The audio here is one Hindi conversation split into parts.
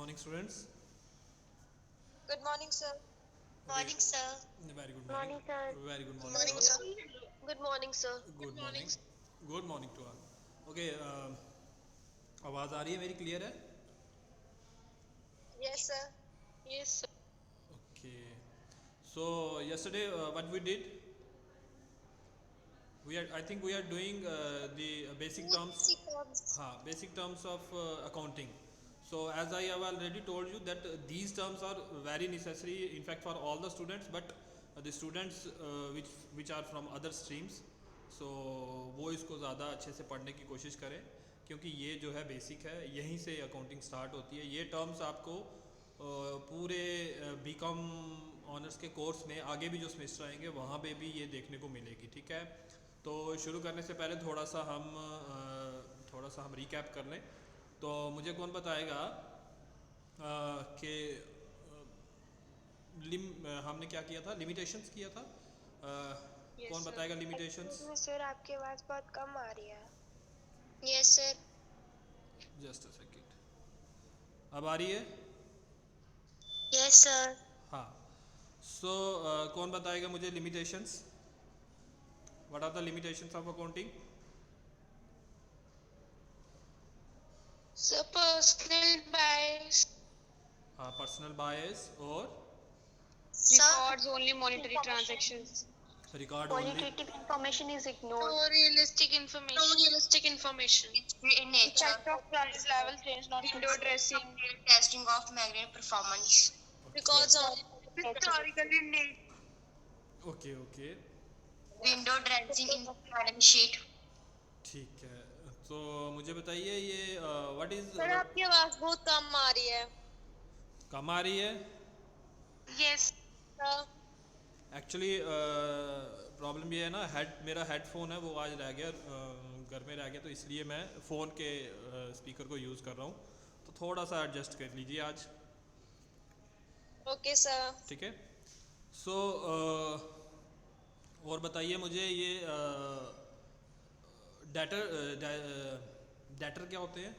morning, students. Good morning, sir. Okay, Morning, sir. very good morning. Morning, sir. Very good Good morning to morning, all. sir. Good morning, sir. Good morning. Good morning to all. Okay, आवाज़ आ रही है मेरी क्लियर है? Yes, sir. Yes, sir. Okay. So yesterday, what we did, I think we are doing the basic terms. Basic terms of accounting. So as I have already told you that these terms are very necessary, in fact, for all the students. But the students which are from other streams, so वो इसको ज़्यादा अच्छे से पढ़ने की कोशिश करें, क्योंकि ये जो है बेसिक है, यहीं से अकाउंटिंग स्टार्ट होती है. ये टर्म्स आपको पूरे बीकॉम ऑनर्स के कोर्स में आगे भी जो सेमेस्टर आएंगे वहाँ पे भी ये देखने को मिलेगी. ठीक है, तो शुरू करने से पहले थोड़ा सा हम रिकैप कर लें. तो मुझे कौन बताएगा कि हमने क्या किया था, लिमिटेशंस किया था. Yes, कौन sir. बताएगा लिमिटेशंस? सर आपकी आवाज़ बहुत कम आ रही है. Yes, sir. Just a second. अब आ रही है? Yes, sir. हाँ. सो कौन बताएगा मुझे limitations? What are the limitations of accounting? So personal bias. हाँ, पर्सनल बायस और Records only monetary transactions. Record only. Qualitative information is ignored. No realistic information. No realistic information. In nature, Effect of price level change, not window dressing. testing of magnet performance. Because of Historical in nature. Okay okay, Window dressing in balance sheet. ठीक है. तो मुझे बताइए ये व्हाट इज, सर आपकी आवाज बहुत कम आ रही है. कम आ रही है? Yes. एक्चुअली प्रॉब्लम ये है ना, मेरा हेडफोन है वो आज रह गया, घर में रह गया, तो इसलिए मैं फ़ोन के स्पीकर को यूज़ कर रहा हूँ. तो थोड़ा सा एडजस्ट कर लीजिए आज. Okay, sir. ठीक है. सो और बताइए मुझे ये डेटर क्या होते हैं?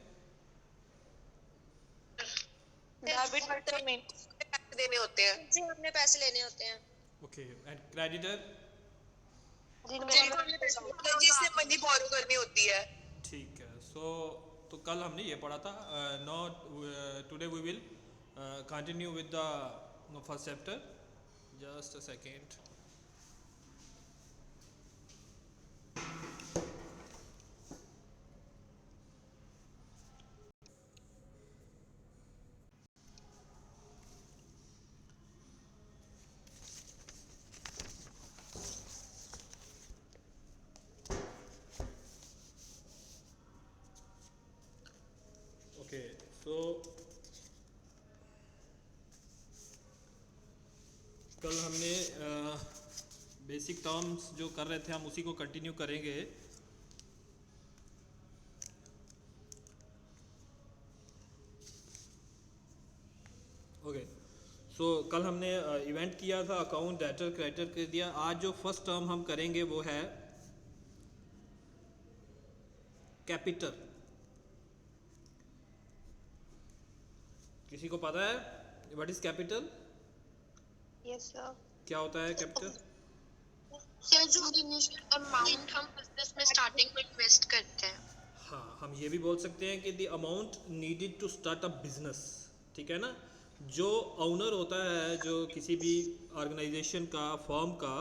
Debit payment. देने होते हैं. जी हमने पैसे लेने होते हैं. ओके. And creditor? जिससे मनी बोरो करनी होती है. ठीक है. सो तो कल हमने ये पढ़ा था. Today we will continue with the first chapter. Just a second. Okay. So कल हमने बेसिक टर्म्स जो कर रहे थे हम उसी को कंटिन्यू करेंगे. ओके. सो कल हमने इवेंट किया था, अकाउंट, डेटर, क्रेडिटर कर दिया. आज जो फर्स्ट टर्म हम करेंगे वो है कैपिटल. किसी को पता है what is capital? Yes, sir. क्या होता है कैपिटल? सर जो अमाउंट हम बिजनेस में स्टार्टिंग में इन्वेस्ट करते हैं. हाँ, हम ये भी बोल सकते हैं कि the amount needed to start a business. ठीक है ना. जो ओनर होता है, जो किसी भी ऑर्गेनाइजेशन का, फर्म का,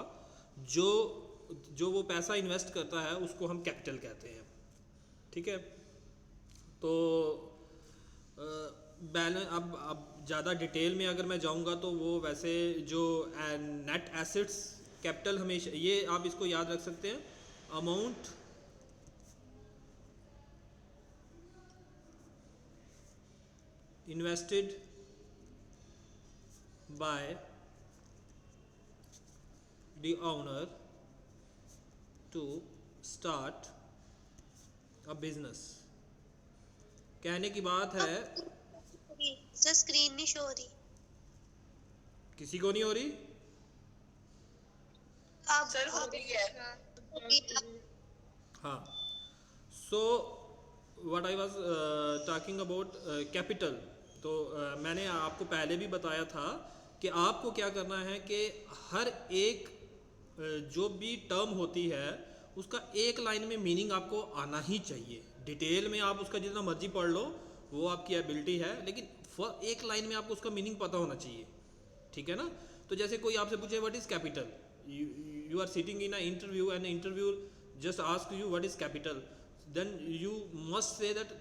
जो वो पैसा इन्वेस्ट करता है उसको हम कैपिटल कहते हैं. ठीक है. तो बैलेंस अब ज़्यादा डिटेल में अगर मैं जाऊंगा तो वो वैसे जो नेट एसेट्स कैपिटल, हमेशा ये आप इसको याद रख सकते हैं. Amount invested by the owner to start a business. कहने की बात है, सर स्क्रीन नहीं शो हो रही. किसी को नहीं हो रही? आप सर हो रही है. हाँ. So what I was talking about capital. तो तो मैंने आपको पहले भी बताया था कि आपको क्या करना है कि हर एक जो भी टर्म होती है उसका एक लाइन में मीनिंग आपको आना ही चाहिए। डिटेल में आप उसका जितना मर्जी पढ़ लो, वो आपकी एबिलिटी है, लेकिन एक लाइन में आपको उसका मीनिंग पता होना चाहिए, ठीक है ना। तो जैसे कोई आपसे पूछे what is capital, you are sitting in an interview and the interviewer just ask you what is capital, then you must say that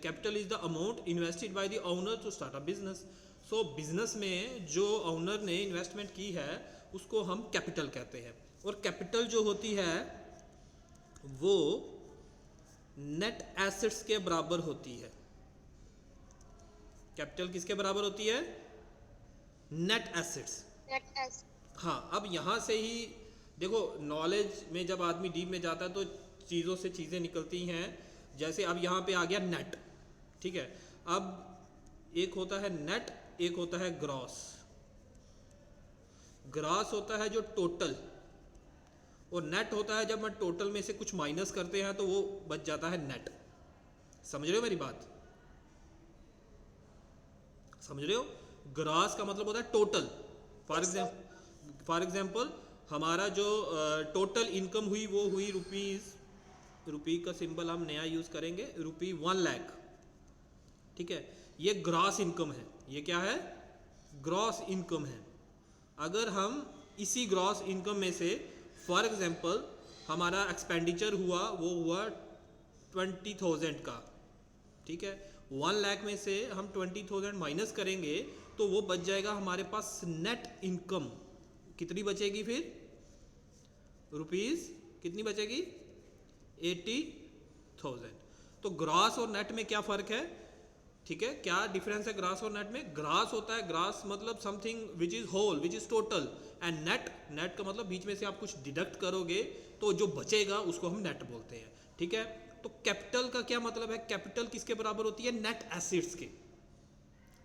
capital is the amount invested by the owner to start a business. So business में जो owner ने investment की है उसको हम capital कहते हैं, और capital जो होती है वो net assets के बराबर होती है। capital किसके बराबर होती है? net assets। हाँ, अब यहाँ से ही देखो, नॉलेज में जब आदमी डीप में जाता है तो चीज़ों से चीज़ें निकलती हैं। जैसे अब यहाँ पे आ गया नेट, ठीक है। अब एक होता है नेट, एक होता है ग्रॉस। ग्रॉस होता है जो टोटल, और नेट होता है जब मैं टोटल में से कुछ माइनस करते हैं तो वो बच जाता है नेट। समझ रहे हो मेरी बात? समझ रहे हो? ग्रॉस का मतलब होता है टोटल। फॉर एग्जाम्पल हमारा जो टोटल इनकम हुई वो हुई रुपी का सिंबल हम नया यूज करेंगे, रुपी 1 लाख, ठीक है। ये ग्रॉस इनकम है। ये क्या है? ग्रॉस इनकम है। अगर हम इसी ग्रॉस इनकम में से फॉर एग्जाम्पल हमारा एक्सपेंडिचर हुआ, वो हुआ 20,000 का, ठीक है। 1 लाख में से हम 20,000 माइनस करेंगे तो वो बच जाएगा हमारे पास नेट इनकम। कितनी बचेगी फिर? रुपीज़ कितनी बचेगी? 80,000। तो ग्रॉस और नेट में क्या फ़र्क है? ठीक है, क्या डिफरेंस है ग्रॉस और नेट में? ग्रॉस होता है, ग्रॉस मतलब something which is whole, which is total, and net का मतलब बीच में से आप कुछ डिडक्ट करोगे तो जो बचेगा उसको हम नेट बोलते हैं, ठीक है। तो कैपिटल का क्या मतलब है? कैपिटल किसके बराबर होती है? नेट एसेट्स के,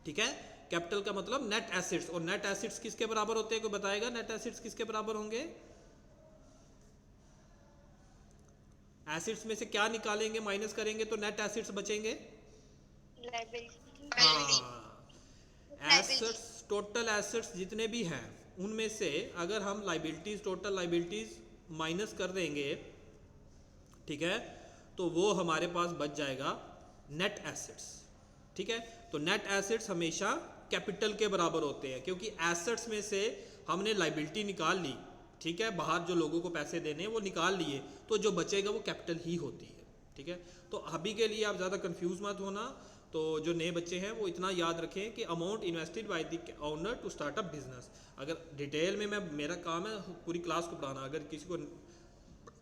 ठीक है। कैपिटल का मतलब नेट एसेट्स, और नेट एसेट्स किसके बराबर होते हैं? कोई बताएगा नेट एसेट्स किसके बराबर होंगे? एसेट्स में से क्या निकालेंगे, माइनस करेंगे तो नेट एसेट्स बचेंगे? एसेट्स, टोटल एसेट्स जितने भी हैं उनमें से अगर हम लाइबिलिटीज, टोटल लाइबिलिटीज माइनस कर देंगे, ठीक है, तो वो हमारे पास बच जाएगा नेट एसेट्स, ठीक है। तो नेट एसेट्स हमेशा कैपिटल के बराबर होते हैं, क्योंकि एसेट्स में से हमने लाइबिलिटी निकाल ली, ठीक है, बाहर जो लोगों को पैसे देने हैं वो निकाल लिए, तो जो बचेगा वो कैपिटल ही होती है, ठीक है। तो अभी के लिए आप ज़्यादा कंफ्यूज मत होना। तो जो नए बच्चे हैं वो इतना याद रखें कि amount invested by the owner to start up business. अगर डिटेल में मेरा काम है पूरी क्लास को पढ़ाना, अगर किसी को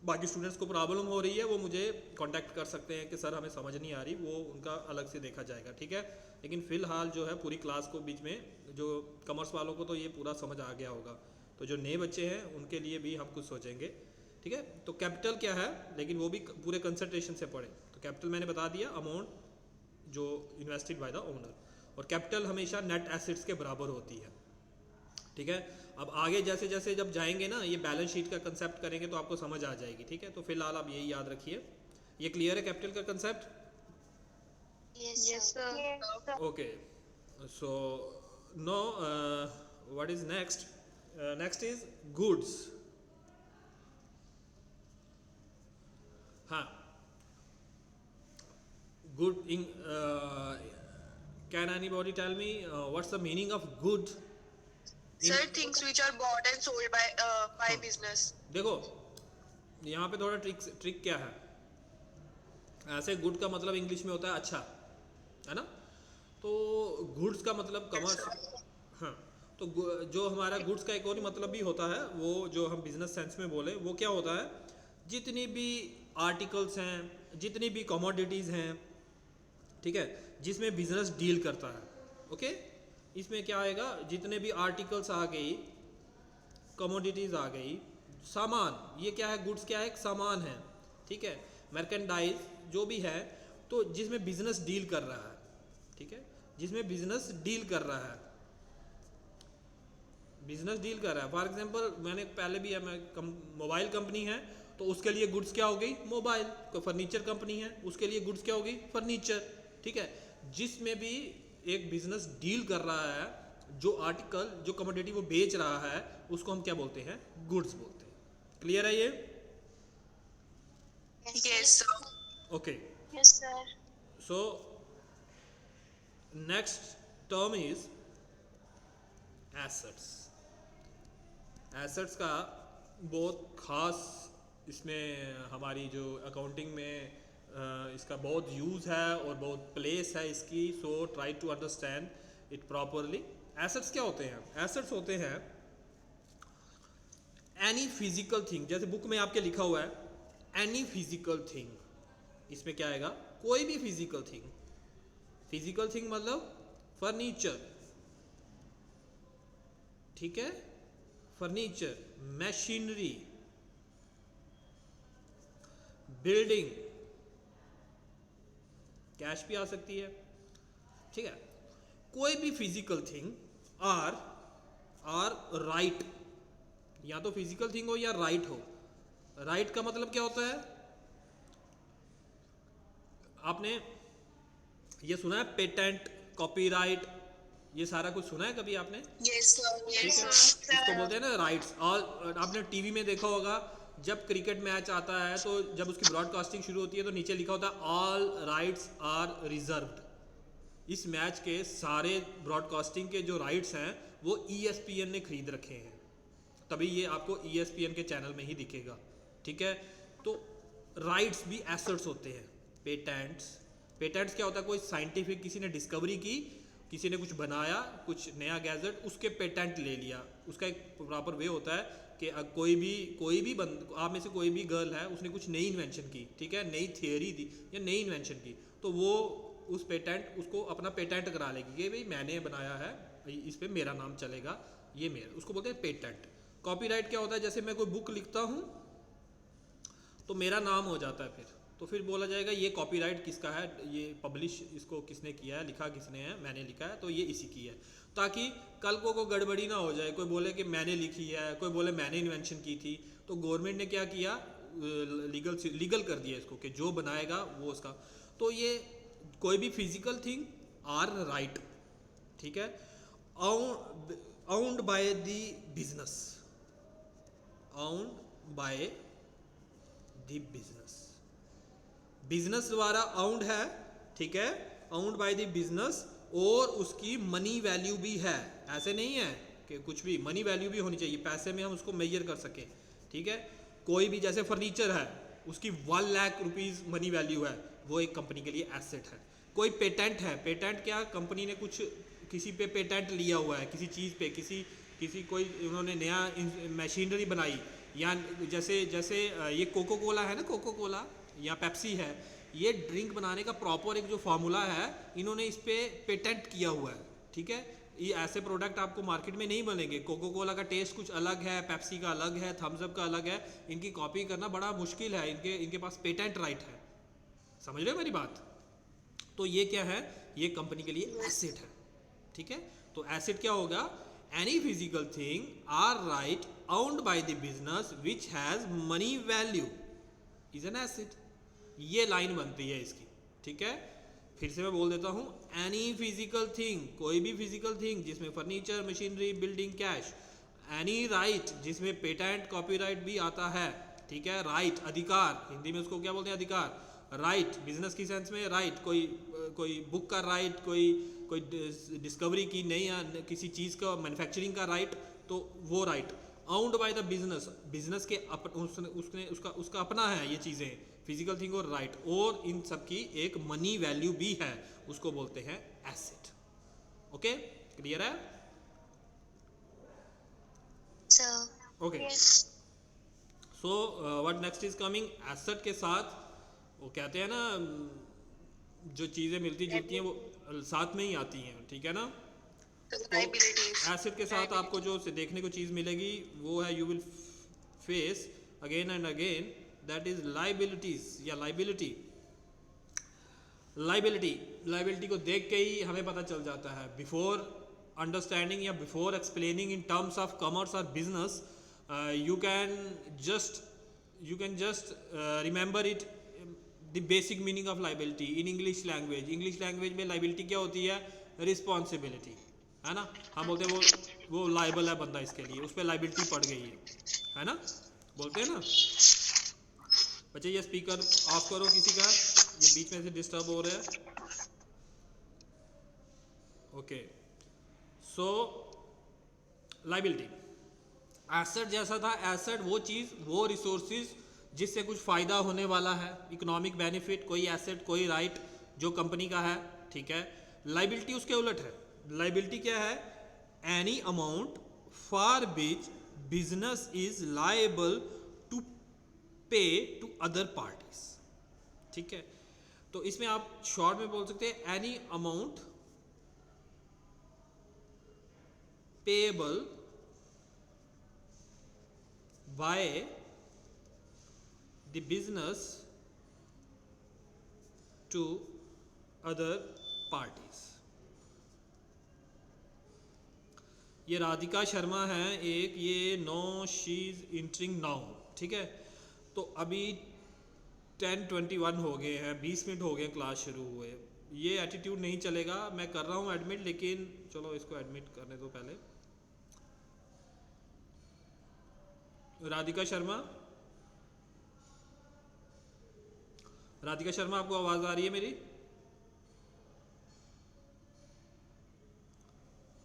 बाकी स्टूडेंट्स को प्रॉब्लम हो रही है वो मुझे कांटेक्ट कर सकते हैं कि सर हमें समझ नहीं आ रही, वो उनका अलग से देखा जाएगा, ठीक है। लेकिन फ़िलहाल जो है पूरी क्लास को बीच में, जो कॉमर्स वालों को तो ये पूरा समझ आ गया होगा, तो जो नए बच्चे हैं उनके लिए भी हम कुछ सोचेंगे, ठीक है। तो कैपिटल क्या है, लेकिन वो भी पूरे कंसंट्रेशन से पढ़े। तो कैपिटल मैंने बता दिया, अमाउंट जो इन्वेस्टेड बाय द ओनर, और कैपिटल हमेशा नेट एसेट्स के बराबर होती है, ठीक है। अब आगे जैसे जैसे जब जाएंगे ना, ये बैलेंस शीट का कंसेप्ट करेंगे तो आपको समझ आ जाएगी, ठीक है। तो फिलहाल आप यही याद रखिए। ये क्लियर है कैपिटल का concept? Yes, sir. Okay, so no what is next? Next is goods. हाँ, good in, can anybody tell me what's the meaning of good? Sir, things which are bought and sold by business. देखो यहाँ पे थोड़ा ट्रिक क्या है, ऐसे गुड का मतलब इंग्लिश में होता है अच्छा, है ना। तो गुड्स का मतलब कमर्स, हाँ। तो जो हमारा गुड्स का एक और मतलब भी होता है, वो जो हम बिजनेस सेंस में बोले वो क्या होता है, जितनी भी आर्टिकल्स हैं, जितनी भी कमोडिटीज़ हैं, ठीक है, जिसमें बिजनेस डील करता है, ओके। इसमें क्या आएगा, जितने भी आर्टिकल्स आ गई, कमोडिटीज़ आ गई, सामान, ये क्या है, गुड्स क्या है, एक सामान है, ठीक है, मर्केंडाइज जो भी है, तो जिसमें बिजनेस डील कर रहा है, ठीक है, जिसमें बिजनेस डील कर रहा है, बिजनेस डील कर रहा है। फॉर एग्जांपल मैंने पहले भी है, मोबाइल कंपनी है तो उसके लिए गुड्स क्या हो गई, मोबाइल। कोई फर्नीचर कंपनी है उसके लिए गुड्स क्या हो गई, फर्नीचर, ठीक है। जिसमें भी एक बिजनेस डील कर रहा है, जो आर्टिकल जो कमोडिटी वो बेच रहा है उसको हम क्या बोलते हैं? गुड्स बोलते हैं। क्लियर है ये? Yes, sir. Okay, Yes, sir. So next term is assets. Assets का बहुत खास इसमें हमारी जो अकाउंटिंग में इसका बहुत यूज़ है और बहुत प्लेस है इसकी। So try to understand it properly. Assets क्या होते हैं? एसेट्स होते हैं एनी फिजिकल थिंग, जैसे बुक में आपके लिखा हुआ है एनी फिजिकल थिंग। इसमें क्या आएगा? कोई भी फिजिकल थिंग। फिजिकल थिंग मतलब फर्नीचर, ठीक है, फर्नीचर, मशीनरी, बिल्डिंग, कैश भी आ सकती है, ठीक है। कोई भी फिजिकल थिंग आर राइट, या तो फिजिकल थिंग हो या राइट हो। राइट का मतलब क्या होता है? आपने ये सुना है पेटेंट, कॉपीराइट, ये सारा कुछ सुना है कभी आपने? Yes, sir. ठीक Yes, है, sir. इसको बोलते हैं ना राइट्स। और आपने टीवी में देखा होगा जब क्रिकेट मैच आता है तो जब उसकी ब्रॉडकास्टिंग शुरू होती है तो नीचे लिखा होता है ऑल राइट्स आर रिजर्व्ड। इस मैच के सारे ब्रॉडकास्टिंग के जो राइट्स हैं वो ESPN ने खरीद रखे हैं, तभी ये आपको ESPN के चैनल में ही दिखेगा, ठीक है। तो राइट्स भी एसेट्स होते हैं। पेटेंट्स क्या होता है? कोई साइंटिफिक किसी ने डिस्कवरी की, किसी ने कुछ बनाया, कुछ नया गैजेट, उसके पेटेंट ले लिया। उसका एक प्रॉपर वे होता है कि कोई भी आप में से कोई भी गर्ल है, उसने कुछ नई इन्वेंशन की, ठीक है, नई थियोरी दी या नई इन्वेंशन की, तो वो उसको अपना पेटेंट करा लेगी कि भाई मैंने बनाया है, इस पे मेरा नाम चलेगा, ये मेरा, उसको बोलते हैं पेटेंट। कॉपीराइट क्या होता है? जैसे मैं कोई बुक लिखता हूँ तो मेरा नाम हो जाता है, तो फिर बोला जाएगा ये कॉपीराइट किसका है, ये पब्लिश इसको किसने किया है, लिखा किसने है, मैंने लिखा है, तो ये इसी की है। ताकि कल को गड़बड़ी ना हो जाए, कोई बोले कि मैंने लिखी है, कोई बोले मैंने इन्वेंशन की थी, तो गवर्नमेंट ने क्या किया? लीगल कर दिया इसको कि जो बनाएगा वो उसका। तो ये कोई भी फिजिकल थिंग आर राइट, ठीक है, owned by the business, owned by the business, business द्वारा आउंड है, ठीक है, आउंड बाय द बिजनेस, और उसकी मनी वैल्यू भी है। ऐसे नहीं है कि कुछ भी, मनी वैल्यू भी होनी चाहिए, पैसे में हम उसको मेजर कर सकें, ठीक है। कोई भी जैसे फर्नीचर है, उसकी 1 लाख रुपीज़ मनी वैल्यू है, वो एक कंपनी के लिए एसेट है। कोई पेटेंट है, पेटेंट क्या, कंपनी ने कुछ किसी पे पेटेंट लिया हुआ है, किसी चीज़ पे, किसी कोई उन्होंने नया मशीनरी बनाई, या जैसे ये कोको कोला है ना, कोको कोला या पेप्सी है, ये ड्रिंक बनाने का प्रॉपर एक जो फार्मूला है, इन्होंने इस पे पेटेंट किया हुआ है, ठीक है। ये ऐसे प्रोडक्ट आपको मार्केट में नहीं मिलेंगे। कोको कोला का टेस्ट कुछ अलग है, पेप्सी का अलग है, थम्स अप का अलग है, इनकी कॉपी करना बड़ा मुश्किल है, इनके पास पेटेंट राइट है। समझ रहे हो मेरी बात? तो ये क्या है? ये कंपनी के लिए एसेट है, ठीक है। तो एसेट क्या होगा? Any physical thing or right owned by the business which has money value is an asset। ये लाइन बनती है इसकी, ठीक है। फिर से मैं बोल देता हूँ, एनी फिजिकल थिंग, कोई भी फिजिकल थिंग जिसमें furniture, machinery, building, cash, any right जिसमें पेटेंट, कॉपीराइट भी आता है, ठीक है। राइट, अधिकार, हिंदी में उसको क्या बोलते हैं? अधिकार। राइट बिजनेस की सेंस में राइट, कोई बुक का राइट, कोई डिस्कवरी की नई किसी चीज़ का मैन्युफैक्चरिंग का राइट, तो वो राइट आउंड बाय द बिजनेस के उसका अपना है ये चीज़ें, फिजिकल थिंग और राइट, और इन सब की एक मनी वैल्यू भी है, उसको बोलते हैं एसेट। ओके, क्लियर है? Okay, so what next is coming? Asset के साथ वो कहते हैं ना, जो चीज़ें मिलती जुलती हैं वो साथ में ही आती हैं, ठीक है ना। Liabilities. एसेट के साथ आपको जो देखने को चीज़ मिलेगी वो है, you will face again and again, that is liabilities या लाइबिलिटी। लाइबिलिटी को देख के ही हमें पता चल जाता है, बिफोर अंडरस्टैंडिंग या before explaining in terms of commerce और business, you can just remember it, the basic meaning of liability in English language. English language में लाइबिलिटी क्या होती है? रिस्पॉन्सिबिलिटी, है ना, हम बोलते हैं वो लाइबल है बंदा इसके लिए, उस पर लाइबिलिटी पड़ गई है ना, बोलते हैं ना। बच्चे ये स्पीकर ऑफ करो किसी का, ये बीच में से डिस्टर्ब हो रहा है। ओके, सो लाइबिलिटी एसेट जैसा था, एसेट वो चीज़, वो रिसोर्सेज जिससे कुछ फ़ायदा होने वाला है, इकोनॉमिक बेनिफिट, कोई एसेट, कोई राइट जो कंपनी का है, ठीक है। लाइबिलिटी उसके उलट है। लाइबिलिटी क्या है? Any amount for which business is liable to pay to other parties, ठीक है। तो इसमें आप शॉर्ट में बोल सकते हैं any amount payable by the business to other parties। ये राधिका शर्मा है एक, ये no she is entering now, ठीक है। तो अभी 10:21 हो गए हैं, 20 मिनट हो गए क्लास शुरू हुए। ये एटीट्यूड नहीं चलेगा, मैं कर रहा हूँ एडमिट, लेकिन चलो इसको एडमिट करने दो पहले। राधिका शर्मा, राधिका शर्मा आपको आवाज आ रही है मेरी?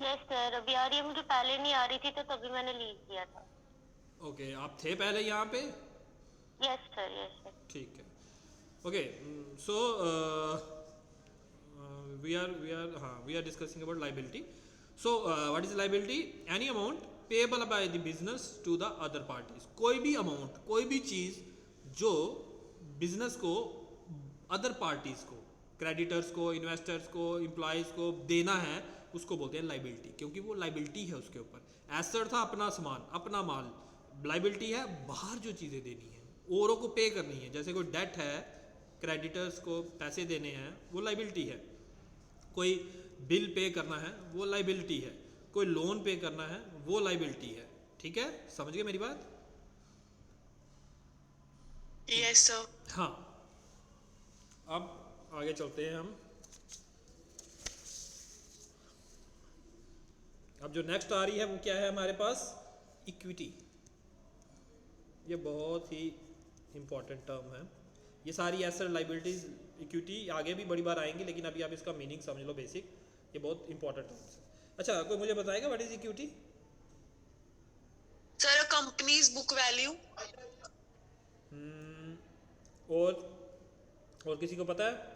यस सर, अभी आ रही है, मुझे पहले नहीं आ रही थी तो तभी मैंने लीव किया था। ओके, आप थे पहले यहाँ पे? Yes sir, yes sir. ठीक है, okay. So we are discussing about liability. So what is liability? Any amount payable by the business to the other parties. कोई भी अमाउंट, कोई भी चीज़ जो बिजनेस को अदर पार्टीज को, क्रेडिटर्स को, इन्वेस्टर्स को, एम्प्लॉयज़ को देना है, उसको बोलते हैं लाइबिलिटी, क्योंकि वो लाइबिलिटी है उसके ऊपर। एसेट था अपना सामान, अपना माल, लाइबिलिटी है बाहर जो चीज़ें देनी है, औरों को पे करनी है। जैसे कोई डेट है, क्रेडिटर्स को पैसे देने हैं, वो लाइबिलिटी है। कोई बिल पे करना है, वो लाइबिलिटी है। कोई लोन पे करना है, वो लाइबिलिटी है, ठीक है। समझ गए मेरी बात? Yes, sir. हाँ, अब आगे चलते हैं हम। अब जो नेक्स्ट आ रही है वो क्या है हमारे पास? इक्विटी। ये बहुत ही इंपॉर्टेंट टर्म है। ये सारी एसेट, लाइबिलिटीज, इक्विटी आगे भी बड़ी बार आएंगी, लेकिन अभी आप इसका मीनिंग समझ लो बेसिक। ये बहुत इंपॉर्टेंट टर्म्स है। अच्छा, कोई मुझे बताएगा what is equity? Sir, a company's book value. और किसी को पता है?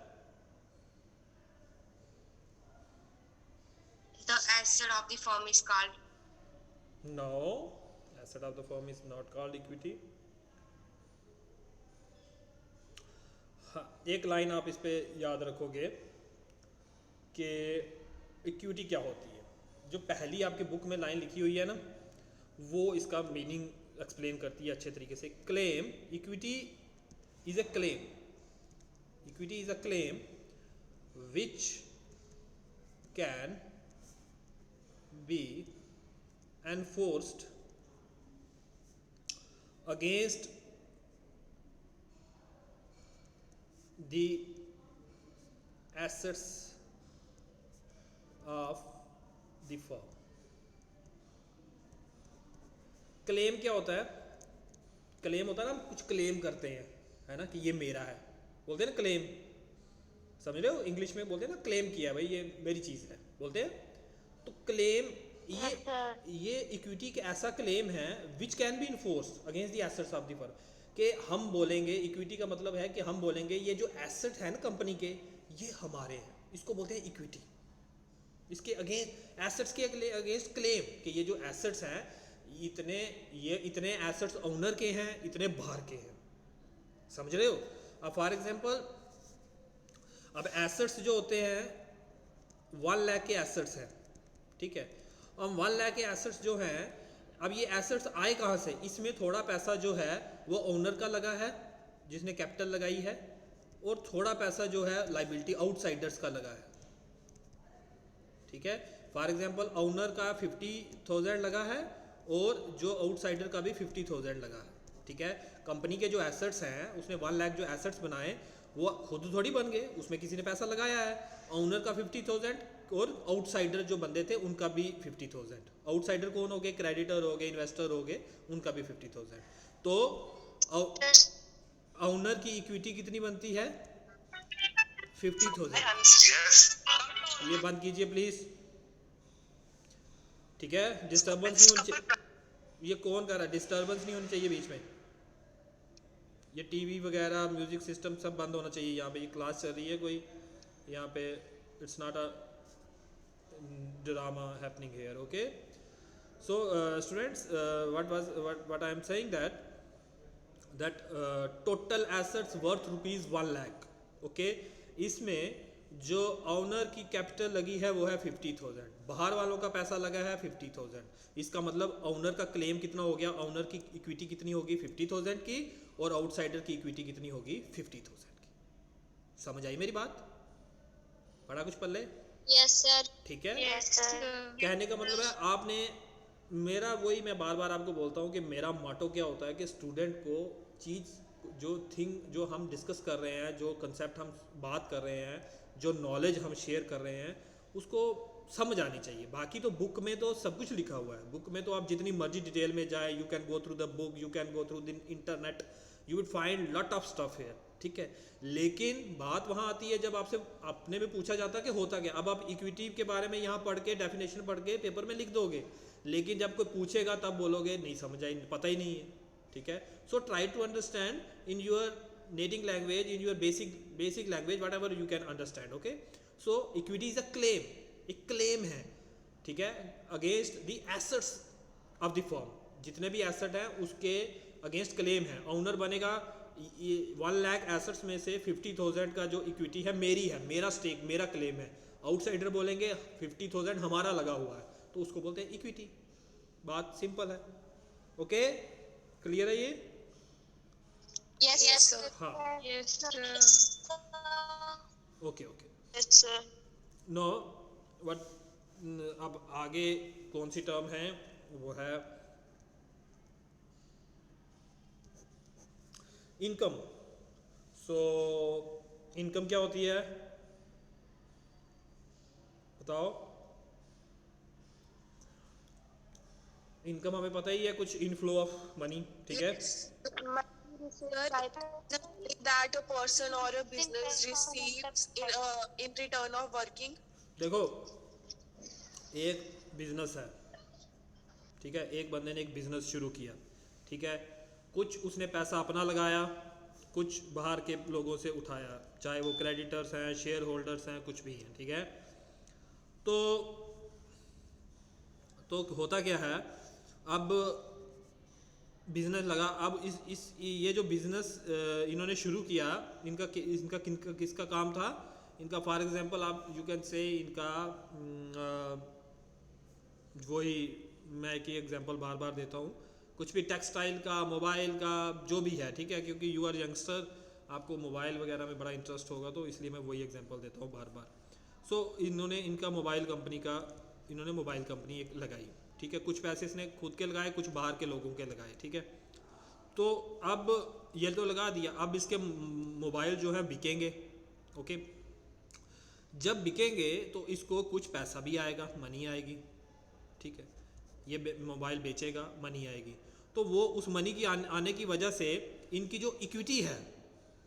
The asset of the firm is called. No, asset of the firm is not called equity. हाँ, एक लाइन आप इस पे याद रखोगे कि इक्विटी क्या होती है। जो पहली आपके बुक में लाइन लिखी हुई है ना, वो इसका मीनिंग एक्सप्लेन करती है अच्छे तरीके से। Claim, equity is a claim, equity is a claim which can be enforced against the assets of the firm। Claim क्या होता है? क्लेम होता है ना, कुछ क्लेम करते हैं, है ना, कि ये मेरा है, बोलते हैं ना क्लेम। समझ रहे हो? इंग्लिश में बोलते हैं ना क्लेम किया, भाई ये मेरी चीज़ है, बोलते हैं। तो क्लेम, ये इक्विटी का ऐसा क्लेम है which can be enforced against the assets of the firm. कि हम बोलेंगे, इक्विटी का मतलब है कि हम बोलेंगे ये जो एसेट है ना कंपनी के, ये हमारे हैं, इसको बोलते हैं इक्विटी। इसके अगेंस्ट, एसेट्स के अगेंस्ट क्लेम कि ये जो एसेट्स हैं, इतने एसेट्स ओनर के हैं, इतने बाहर के हैं। समझ रहे हो? अब फॉर एग्जांपल, अब एसेट्स जो होते हैं 1 लाख के एसेट्स हैं, ठीक है। अब 1 लाख के एसेट्स जो हैं, अब ये एसेट्स आए कहाँ से? इसमें थोड़ा पैसा जो है वो ओनर का लगा है, जिसने कैपिटल लगाई है, और थोड़ा पैसा जो है लाइबिलिटी आउटसाइडर्स का लगा है, ठीक है। फॉर एग्जांपल, ओनर का 50,000 लगा है और जो आउटसाइडर का भी 50,000 लगा है, ठीक है। कंपनी के जो एसेट्स हैं, उसने 1 लाख जो एसेट्स बनाए वो खुद थोड़ी बन गए, उसमें किसी ने पैसा लगाया है। ओनर का 50,000, और आउटसाइडर जो बंदे थे उनका भी 50,000। आउटसाइडर कौन हो गए? क्रेडिटर हो गए, इन्वेस्टर हो गए, उनका भी 50,000। तो ओनर की इक्विटी कितनी बनती है? 50,000। ये बंद कीजिए प्लीज, ठीक है? डिस्टर्बेंस नहीं होनी चाहिए। ये कौन कर रहा है? डिस्टर्बेंस नहीं होनी चाहिए बीच में। ये टीवी वगैरह म्यूजिक सिस्टम सब बंद होना चाहिए यहाँ पे। ये क्लास चल रही है कोई, यहाँ पे it's not a drama happening here, okay? So students, what I am saying that total assets worth ₹1 lakh, okay? इसमें जो ऑनर की कैपिटल लगी है वो है 50,000, बाहर वालों का पैसा लगा है 50,000। इसका मतलब ऑनर का क्लेम कितना हो गया? ऑनर की इक्विटी कितनी होगी? 50,000 की, और आउटसाइडर की इक्विटी कितनी होगी? 50,000 की। समझ आई मेरी बात? पढ़ा कुछ पल्ले? Yes, sir. ठीक है? Yes, sir. कहने का मतलब है आपने, मेरा वही मैं बार बार आपको बोलता हूँ कि मेरा मोटो क्या होता है कि स्टूडेंट को चीज़ जो हम डिस्कस कर रहे हैं, जो कंसेप्ट हम बात कर रहे हैं, जो नॉलेज हम शेयर कर रहे हैं, उसको समझ आनी चाहिए। बाकी तो बुक में तो सब कुछ लिखा हुआ है। बुक में तो आप जितनी मर्जी डिटेल में जाए, you can go through the book, you can go through the internet, you will find lot of stuff here, ठीक है? लेकिन बात वहाँ आती है जब आपसे अपने में पूछा जाता है कि होता क्या। अब आप इक्विटी के बारे में यहाँ पढ़ के, डेफिनेशन पढ़ के पेपर में लिख दोगे, लेकिन जब कोई पूछेगा तब बोलोगे नहीं समझ आई, पता ही नहीं है, ठीक है? So try to understand in your native language, in your basic language, whatever you can understand, okay? So equity is a claim, एक क्लेम है, ठीक है, against the assets of the firm. जितने भी एसेट हैं उसके अगेंस्ट क्लेम है। ऑनर बनेगा 1 लाख एसेट्स में से 50,000 का जो इक्विटी है मेरी है, मेरा स्टेक, मेरा क्लेम है। आउटसाइडर बोलेंगे 50,000 हमारा लगा हुआ है, तो उसको बोलते हैं इक्विटी। बात सिंपल है, ओके? क्लियर है ये? Yes, sir. हाँ, Yes, sir. Okay okay. Yes, sir. Know what, अब आगे कौन सी टर्म है? वो है इनकम। सो इनकम क्या होती है बताओ? इनकम हमें पता ही है, कुछ इनफ्लो ऑफ मनी, ठीक है? That a person or a business receives in return of working. देखो, एक बिजनेस है, ठीक है? एक बंदे ने एक बिजनेस शुरू किया, ठीक है? कुछ उसने पैसा अपना लगाया, कुछ बाहर के लोगों से उठाया, चाहे वो क्रेडिटर्स हैं, शेयर होल्डर्स हैं, कुछ भी हैं, ठीक है? तो होता क्या है, अब बिजनेस लगा। अब ये जो बिजनेस इन्होंने शुरू किया, इनका किसका काम था? इनका फॉर एग्जांपल आप यू कैन से इनका वही, मैं एक ही एग्जांपल बार बार देता हूँ, कुछ भी टेक्सटाइल का, मोबाइल का, जो भी है, ठीक है? क्योंकि यू आर यंगस्टर, आपको मोबाइल वगैरह में बड़ा इंटरेस्ट होगा, तो इसलिए मैं वही एग्जांपल देता हूँ बार बार। सो इनका मोबाइल कंपनी एक लगाई, ठीक है? कुछ पैसे इसने खुद के लगाए, कुछ बाहर के लोगों के लगाए, ठीक है? तो अब ये तो लगा दिया, अब इसके मोबाइल जो है बिकेंगे, ओके? जब बिकेंगे तो इसको कुछ पैसा भी आएगा, मनी आएगी, ठीक है? ये मोबाइल बेचेगा, मनी आएगी, तो वो उस मनी की आने की वजह से इनकी जो इक्विटी है,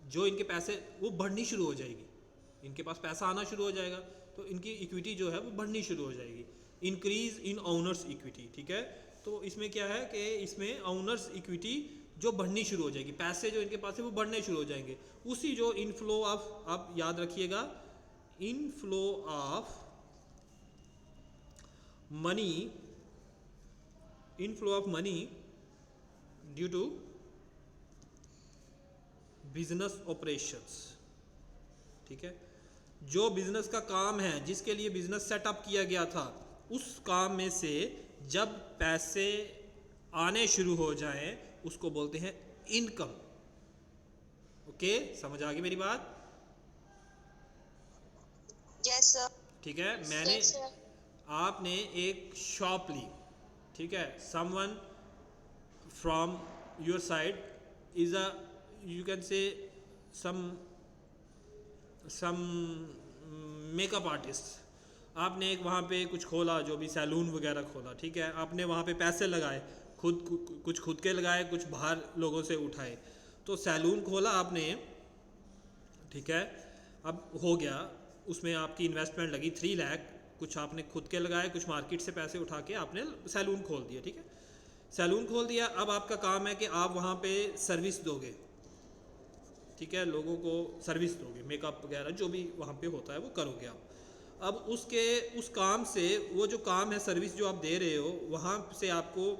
जो इनके पैसे, वो बढ़नी शुरू हो जाएगी। इनके पास पैसा आना शुरू हो जाएगा, तो इनकी इक्विटी जो है वो बढ़नी शुरू हो जाएगी। इंक्रीज इन ओनर्स इक्विटी, ठीक है? तो इसमें क्या है कि इसमें ओनर्स इक्विटी जो बढ़नी शुरू हो जाएगी, पैसे जो इनके पास है वो बढ़ने शुरू हो जाएंगे। उसी जो इनफ्लो ऑफ, आप याद रखिएगा, inflow of money due to business operations, ठीक है? जो बिजनेस का काम है, जिसके लिए बिजनेस सेटअप किया गया था, उस काम में से जब पैसे आने शुरू हो जाएं, उसको बोलते हैं इनकम, ओके? समझ आ गई मेरी बात? Yes, sir. ठीक है? मैंने, Yes, sir. आपने एक शॉप ली, ठीक है? Someone from your side is a, you can say some makeup artist. आपने एक वहाँ पे कुछ खोला, जो भी सैलून वगैरह खोला, ठीक है, आपने वहाँ पे पैसे लगाए, कुछ खुद के लगाए, कुछ बाहर लोगों से उठाए, तो सैलून खोला आपने, ठीक है, अब हो गया, उसमें आपकी इन्वेस्टमेंट लगी 3 लाख, कुछ आपने खुद के लगाए, कुछ मार्केट से पैसे उठा के आपने सैलून खोल दिया, ठीक है, सैलून खोल दिया। अब आपका काम है कि आप वहाँ पे सर्विस दोगे, ठीक है, लोगों को सर्विस दोगे, मेकअप वगैरह जो भी वहाँ पे होता है वो करोगे आप। अब उस काम से, वो जो काम है, सर्विस जो आप दे रहे हो, वहाँ से आपको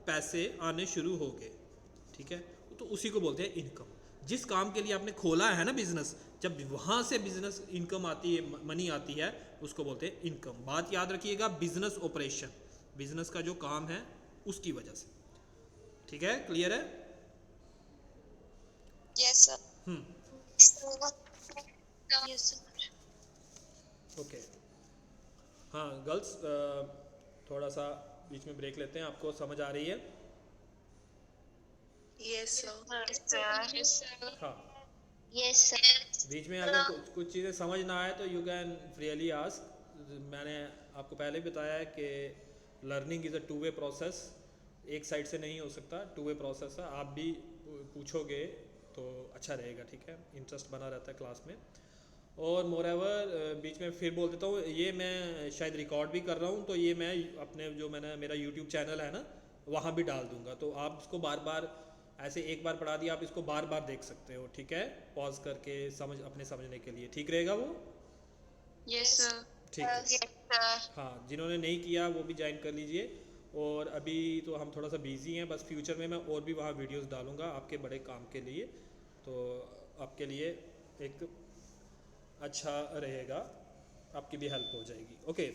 पैसे आने शुरू हो गए, ठीक है, तो उसी को बोलते हैं इनकम। जिस काम के लिए आपने खोला है ना बिजनेस, जब वहाँ से बिजनेस इनकम आती है, मनी आती है, उसको बोलते हैं इनकम। बात याद रखिएगा, बिजनेस ऑपरेशन, बिजनेस का जो काम है उसकी वजह से, ठीक है, क्लियर है? Yes, sir. Yes, sir. Okay, हाँ गर्ल्स, थोड़ा सा बीच में ब्रेक लेते हैं, आपको समझ आ रही है? Yes, sir. Yes, sir. हाँ, Yes, sir. बीच में अगर कुछ चीज़ें समझ ना आए तो यू कैन रियली आस्क। मैंने आपको पहले भी बताया है कि learning is a 2 way process, एक साइड से नहीं हो सकता, 2 वे प्रोसेस है। आप भी पूछोगे तो अच्छा रहेगा, ठीक है, इंटरेस्ट बना रहता है क्लास में। और मोरेवर बीच में फिर बोल देता हूँ, ये मैं शायद रिकॉर्ड भी कर रहा हूँ, तो ये मैं अपने जो मेरा यूट्यूब चैनल है ना, वहाँ भी डाल दूँगा, तो आप इसको बार बार, ऐसे एक बार पढ़ा दिया, आप इसको बार बार देख सकते हो, ठीक है, पॉज करके अपने समझने के लिए, ठीक रहेगा वो? Yes, sir. ठीक है, Yes, sir. हाँ, जिन्होंने नहीं किया वो भी ज्वाइन कर लीजिए। और अभी तो हम थोड़ा सा बिजी हैं, बस फ्यूचर में मैं और भी वहाँ वीडियोस डालूँगा आपके बड़े काम के लिए, तो आपके लिए एक अच्छा रहेगा, आपकी भी हेल्प हो जाएगी। ओके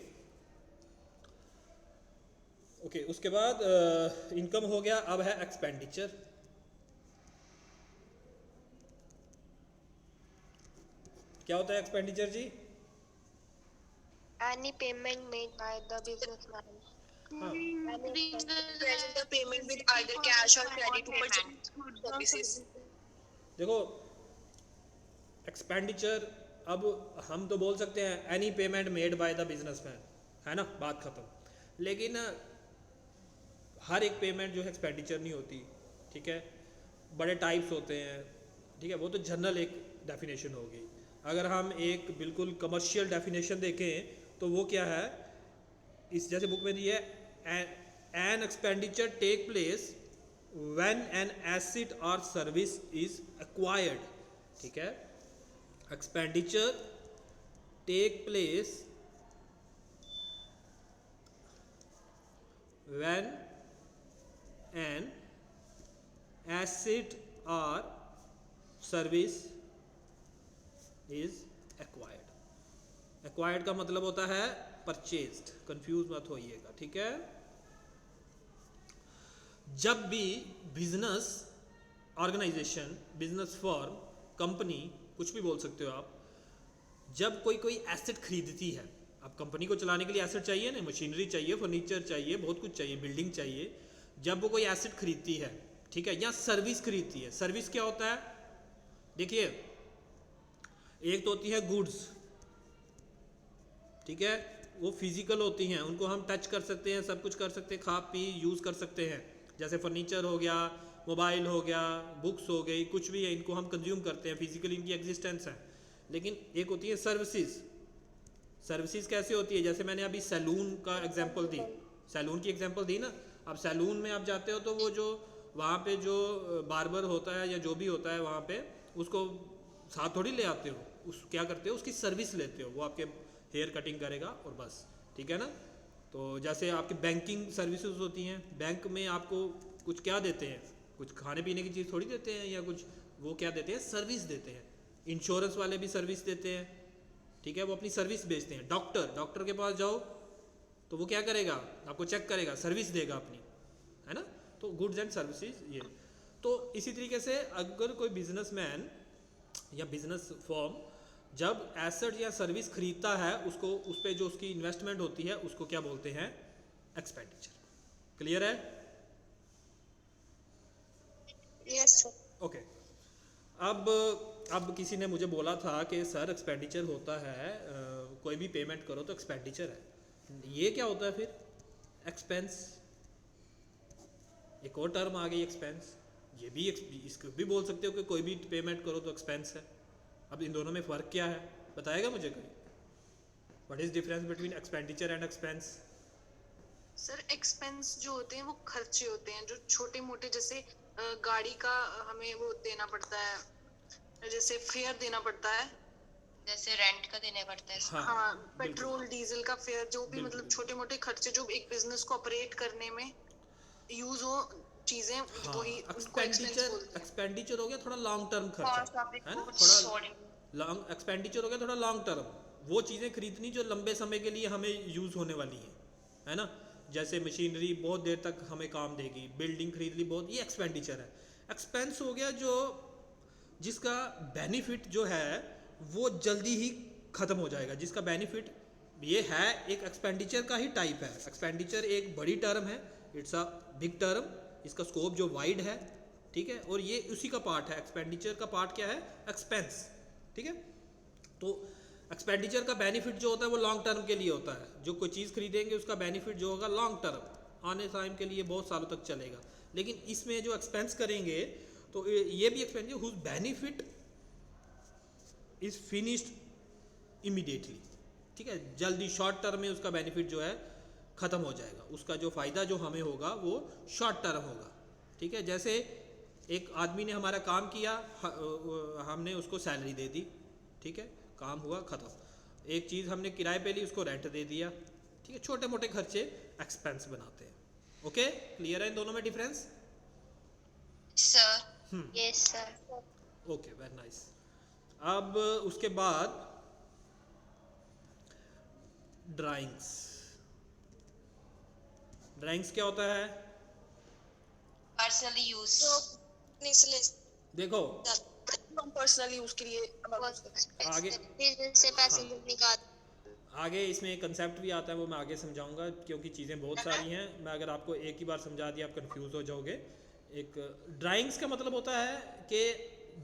ओके, उसके बाद इनकम हो गया, अब है एक्सपेंडिचर। क्या होता है expenditure ji? Any payment made by the businessman. हाँ, Present the payment with either cash or credit to purchase services. देखो एक्सपेंडिचर, अब हम तो बोल सकते हैं any payment made by the businessman, है ना, बात ख़त्म। लेकिन हर एक पेमेंट जो है एक्सपेंडिचर नहीं होती, ठीक है, बड़े टाइप्स होते हैं, ठीक है, वो तो जनरल एक डेफिनेशन होगी। अगर हम एक बिल्कुल कमर्शियल डेफिनेशन देखें तो वो क्या है, इस जैसे बुक में दी है, an expenditure take place when an asset or service is acquired, ठीक है, expenditure take place when an asset or service is acquired. Acquired का मतलब होता है परचेज्ड, कंफ्यूज मत होइएगा, ठीक है। जब भी business organisation, business firm, company, कुछ भी बोल सकते हो आप, जब कोई एसेट खरीदती है, अब कंपनी को चलाने के लिए एसेट चाहिए ना, मशीनरी चाहिए, फर्नीचर चाहिए, बहुत कुछ चाहिए, बिल्डिंग चाहिए। जब वो कोई एसेट खरीदती है, ठीक है, या सर्विस खरीदती है, सर्विस क्या होता है, देखिए, एक तो होती है गुड्स, ठीक है, वो फिजिकल होती हैं, उनको हम टच कर सकते हैं, सब कुछ कर सकते हैं, खा पी यूज़ कर सकते हैं, जैसे फर्नीचर हो गया, मोबाइल हो गया, बुक्स हो गई, कुछ भी है, इनको हम कंज्यूम करते हैं, फिजिकली इनकी एग्जिस्टेंस है। लेकिन एक होती है सर्विसेज। सर्विसेज कैसे होती है, जैसे मैंने अभी सैलून का एग्जांपल दी, सैलून की एग्जांपल दी ना। अब सैलून में आप जाते हो तो वो जो वहाँ पे जो बार्बर होता है या जो भी होता है वहाँ पे, उसको साथ थोड़ी ले आते हो, उस क्या करते हो, उसकी सर्विस लेते हो, वो आपके हेयर कटिंग करेगा और बस, ठीक है ना। तो जैसे आपकी बैंकिंग सर्विसेज होती हैं, बैंक में आपको कुछ क्या देते हैं, कुछ खाने पीने की चीज़ थोड़ी देते हैं, या कुछ वो क्या देते हैं, सर्विस देते हैं। इंश्योरेंस वाले भी सर्विस देते हैं, ठीक है, वो अपनी सर्विस बेचते हैं। डॉक्टर के पास जाओ तो वो क्या करेगा, आपको चेक करेगा, सर्विस देगा अपनी, है ना। तो गुड्स एंड सर्विसेज ये। तो इसी तरीके से अगर कोई बिजनेसमैन या बिजनेस फर्म जब एसेट या सर्विस खरीदता है, उसको उस पर जो उसकी इन्वेस्टमेंट होती है उसको क्या बोलते हैं, एक्सपेंडिचर। क्लियर है? Yes, sir. ओके। अब किसी ने मुझे बोला था कि सर एक्सपेंडिचर होता है कोई भी पेमेंट करो तो एक्सपेंडिचर है। ये क्या होता है फिर? एक्सपेंस। एक और टर्म आ गई एक्सपेंस, ये भी इसको भी बोल सकते हो कि कोई भी पेमेंट करो तो एक्सपेंस है। अब इन दोनों में फ़र्क क्या है, बताएगा मुझे कोई? What is difference between expenditure and expense? Sir expense जो होते हैं वो खर्चे होते हैं जो छोटे मोटे, जैसे गाड़ी का हमें वो देना पड़ता है, जैसे फेयर देना पड़ता है, जैसे रेंट का देने पड़ता है। हाँ पेट्रोल डीजल का फेयर, जो भी मतलब बिल्कुल। छोटे मोटे खर्चे जो एक बिजनेस को ऑपरेट करने में यूज हो चीजें, हाँ, वही उनको एक्सपेंस एक्सपेंडिचर बोलते हैं। एक्सपेंडिचर हो गया थोड़ा लॉन्ग टर्म Cost खर्चा, of the है ना? goods थोड़ा sold. लॉन्ग एक्सपेंडिचर हो गया थोड़ा लॉन्ग टर्म, वो चीज़ें खरीदनी जो लंबे समय के लिए हमें यूज़ होने वाली हैं, है ना? जैसे मशीनरी बहुत देर तक हमें काम देगी, बिल्डिंग खरीद ली बहुत, ये एक्सपेंडिचर है। एक्सपेंस हो गया जो जिसका बेनिफिट जो है वो जल्दी ही ख़त्म हो जाएगा, जिसका बेनिफिट ये है, एक एक्सपेंडिचर का ही टाइप है। एक्सपेंडिचर एक बड़ी टर्म है, इट्स अ बिग टर्म, इसका स्कोप जो वाइड है, ठीक है, और ये उसी का पार्ट है। एक्सपेंडिचर का पार्ट क्या है? एक्सपेंस, ठीक है। तो एक्सपेंडिचर का बेनिफिट जो होता है वो लॉन्ग टर्म के लिए होता है, जो कोई चीज़ खरीदेंगे उसका बेनिफिट जो होगा लॉन्ग टर्म, आने टाइम के लिए बहुत सालों तक चलेगा। लेकिन इसमें जो एक्सपेंस करेंगे तो ये भी expenditure whose benefit is finished immediately, ठीक है, जल्दी शॉर्ट टर्म में उसका बेनिफिट जो है ख़त्म हो जाएगा, उसका जो फ़ायदा जो हमें होगा वो शॉर्ट टर्म होगा, ठीक है। जैसे एक आदमी ने हमारा काम किया, हमने उसको सैलरी दे दी, ठीक है, काम हुआ ख़त्म। एक चीज़ हमने किराए पे ली, उसको रेंट दे दिया, ठीक है। छोटे मोटे खर्चे एक्सपेंस बनाते हैं। ओके, क्लियर है इन दोनों में difference? Sir Yes, sir. Okay, very nice. अब उसके बाद ड्राइंग्स। ड्राइंग्स क्या होता है? Personally use. देखो पर्सनल यूज के लिए आगे Business से पैसे हाँ। निकाल। आगे इसमें एक कंसेप्ट भी आता है, वो मैं आगे समझाऊंगा, क्योंकि चीज़ें बहुत सारी हैं। मैं अगर आपको एक ही बार समझा दिया आप कंफ्यूज हो जाओगे। एक ड्राइंग्स का मतलब होता है कि